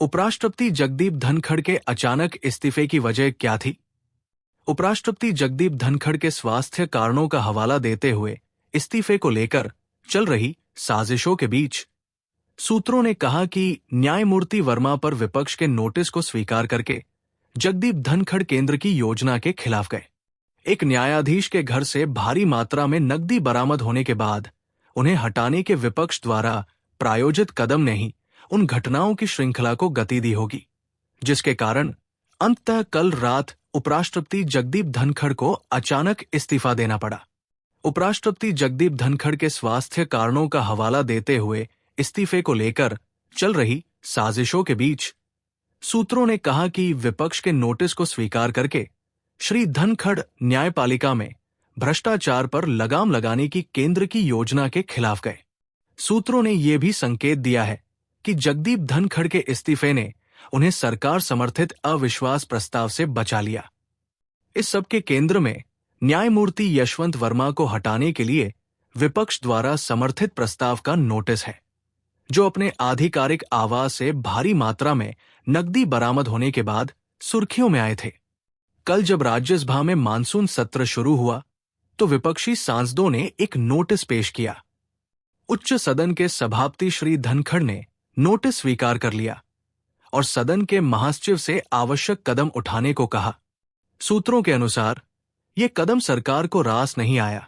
उपराष्ट्रपति जगदीप धनखड़ के अचानक इस्तीफे की वजह क्या थी? उपराष्ट्रपति जगदीप धनखड़ के स्वास्थ्य कारणों का हवाला देते हुए इस्तीफे को लेकर चल रही साजिशों के बीच सूत्रों ने कहा कि न्यायमूर्ति वर्मा पर विपक्ष के नोटिस को स्वीकार करके जगदीप धनखड़ केंद्र की योजना के खिलाफ गए। एक न्यायाधीश के घर से भारी मात्रा में नकदी बरामद होने के बाद उन्हें हटाने के विपक्ष द्वारा प्रायोजित कदम ने ही उन घटनाओं की श्रृंखला को गति दी होगी, जिसके कारण अंततः कल रात उपराष्ट्रपति जगदीप धनखड़ को अचानक इस्तीफा देना पड़ा। उपराष्ट्रपति जगदीप धनखड़ के स्वास्थ्य कारणों का हवाला देते हुए इस्तीफे को लेकर चल रही साजिशों के बीच सूत्रों ने कहा कि विपक्ष के नोटिस को स्वीकार करके श्री धनखड़ न्यायपालिका में भ्रष्टाचार पर लगाम लगाने की केंद्र की योजना के खिलाफ गए। सूत्रों ने यह भी संकेत दिया है कि जगदीप धनखड़ के इस्तीफे ने उन्हें सरकार समर्थित अविश्वास प्रस्ताव से बचा लिया। इस सब के केंद्र में न्यायमूर्ति यशवंत वर्मा को हटाने के लिए विपक्ष द्वारा समर्थित प्रस्ताव का नोटिस है, जो अपने आधिकारिक आवाज से भारी मात्रा में नकदी बरामद होने के बाद सुर्खियों में आए थे। कल जब राज्यसभा में मानसून सत्र शुरू हुआ तो विपक्षी सांसदों ने एक नोटिस पेश किया। उच्च सदन के सभापति श्री धनखड़ ने नोटिस स्वीकार कर लिया और सदन के महासचिव से आवश्यक कदम उठाने को कहा। सूत्रों के अनुसार यह कदम सरकार को रास नहीं आया,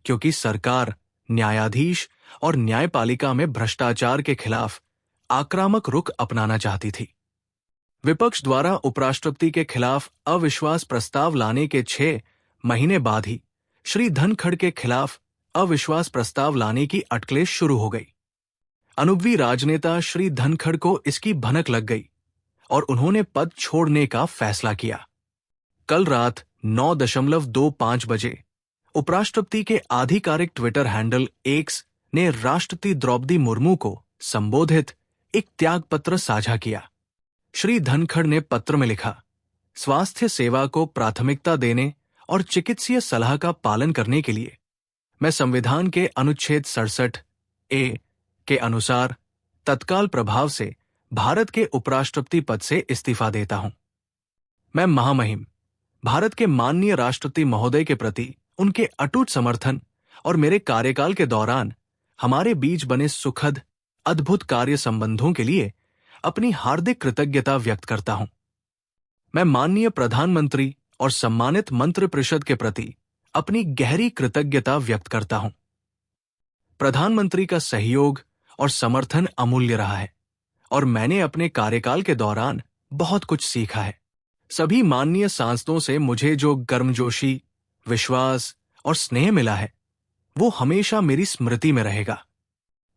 क्योंकि सरकार न्यायाधीश और न्यायपालिका में भ्रष्टाचार के खिलाफ आक्रामक रुख अपनाना चाहती थी। विपक्ष द्वारा उपराष्ट्रपति के खिलाफ अविश्वास प्रस्ताव लाने के 6 महीने बाद ही श्री धनखड़ के खिलाफ अविश्वास प्रस्ताव लाने की अटकलें शुरू हो गई। अनुभवी राजनेता श्री धनखड़ को इसकी भनक लग गई और उन्होंने पद छोड़ने का फैसला किया। कल रात 9:25 बजे उपराष्ट्रपति के आधिकारिक ट्विटर हैंडल एक्स ने राष्ट्रपति द्रौपदी मुर्मू को संबोधित एक त्यागपत्र साझा किया। श्री धनखड़ ने पत्र में लिखा, स्वास्थ्य सेवा को प्राथमिकता देने और चिकित्सीय सलाह का पालन करने के लिए मैं संविधान के अनुच्छेद 67A के अनुसार तत्काल प्रभाव से भारत के उपराष्ट्रपति पद से इस्तीफा देता हूं। मैं महामहिम भारत के माननीय राष्ट्रपति महोदय के प्रति उनके अटूट समर्थन और मेरे कार्यकाल के दौरान हमारे बीच बने सुखद अद्भुत कार्य संबंधों के लिए अपनी हार्दिक कृतज्ञता व्यक्त करता हूं। मैं माननीय प्रधानमंत्री और सम्मानित मंत्रिपरिषद के प्रति अपनी गहरी कृतज्ञता व्यक्त करता हूं। प्रधानमंत्री का सहयोग और समर्थन अमूल्य रहा है और मैंने अपने कार्यकाल के दौरान बहुत कुछ सीखा है। सभी माननीय सांसदों से मुझे जो गर्मजोशी, विश्वास और स्नेह मिला है, वो हमेशा मेरी स्मृति में रहेगा।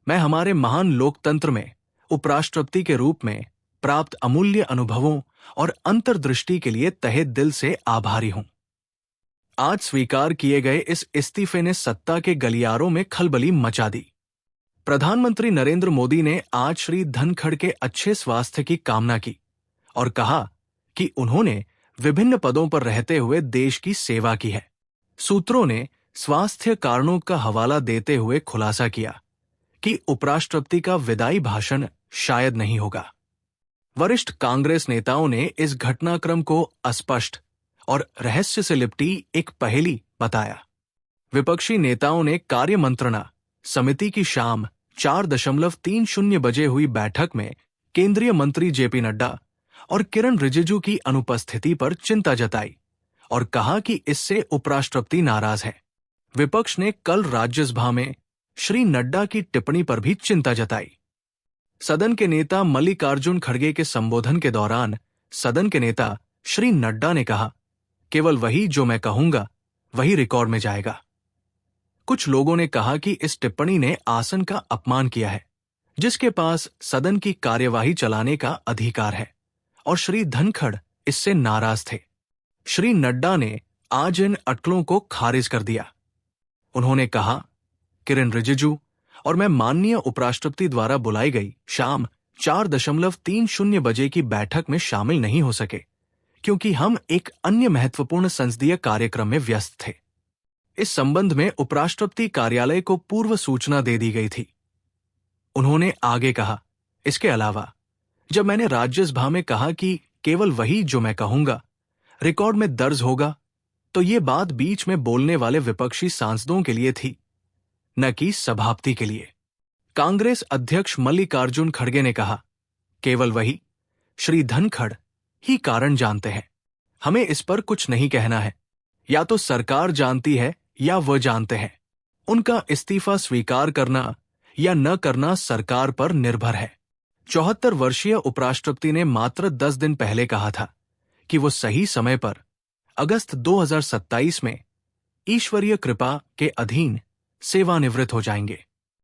मैं हमारे महान लोकतंत्र में उपराष्ट्रपति के रूप में प्राप्त अमूल्य अनुभवों और अंतर्दृष्टि के लिए तहे दिल से आभारी हूं। आज स्वीकार किए गए इस इस्तीफे ने सत्ता के गलियारों में खलबली मचा दी। प्रधानमंत्री नरेंद्र मोदी ने आज श्री धनखड़ के अच्छे स्वास्थ्य की कामना की और कहा कि उन्होंने विभिन्न पदों पर रहते हुए देश की सेवा की है। सूत्रों ने स्वास्थ्य कारणों का हवाला देते हुए खुलासा किया कि उपराष्ट्रपति का विदाई भाषण शायद नहीं होगा। वरिष्ठ कांग्रेस नेताओं ने इस घटनाक्रम को अस्पष्ट और रहस्य से लिपटी एक पहेली बताया। विपक्षी नेताओं ने कार्य मंत्रणा समिति की शाम 4:30 बजे हुई बैठक में केंद्रीय मंत्री जेपी नड्डा और किरण रिजिजू की अनुपस्थिति पर चिंता जताई और कहा कि इससे उपराष्ट्रपति नाराज है। विपक्ष ने कल राज्यसभा में श्री नड्डा की टिप्पणी पर भी चिंता जताई। सदन के नेता मल्लिकार्जुन खड़गे के संबोधन के दौरान सदन के नेता श्री नड्डा ने कहा, केवल वही जो मैं कहूंगा वही रिकॉर्ड में जाएगा। कुछ लोगों ने कहा कि इस टिप्पणी ने आसन का अपमान किया है, जिसके पास सदन की कार्यवाही चलाने का अधिकार है, और श्री धनखड़ इससे नाराज थे। श्री नड्डा ने आज इन अटकलों को खारिज कर दिया। उन्होंने कहा, किरण रिजिजू और मैं माननीय उपराष्ट्रपति द्वारा बुलाई गई शाम 4:30 बजे की बैठक में शामिल नहीं हो सके, क्योंकि हम एक अन्य महत्वपूर्ण संसदीय कार्यक्रम में व्यस्त थे। इस संबंध में उपराष्ट्रपति कार्यालय को पूर्व सूचना दे दी गई थी। उन्होंने आगे कहा, इसके अलावा जब मैंने राज्यसभा में कहा कि केवल वही जो मैं कहूंगा रिकॉर्ड में दर्ज होगा, तो ये बात बीच में बोलने वाले विपक्षी सांसदों के लिए थी, न कि सभापति के लिए। कांग्रेस अध्यक्ष मल्लिकार्जुन खड़गे ने कहा, केवल वही, श्री धनखड़ ही कारण जानते हैं। हमें इस पर कुछ नहीं कहना है। या तो सरकार जानती है या वह जानते हैं। उनका इस्तीफा स्वीकार करना या न करना सरकार पर निर्भर है। 74 वर्षीय उपराष्ट्रपति ने मात्र 10 दिन पहले कहा था कि वो सही समय पर अगस्त 2027 में ईश्वरीय कृपा के अधीन सेवानिवृत्त हो जाएंगे।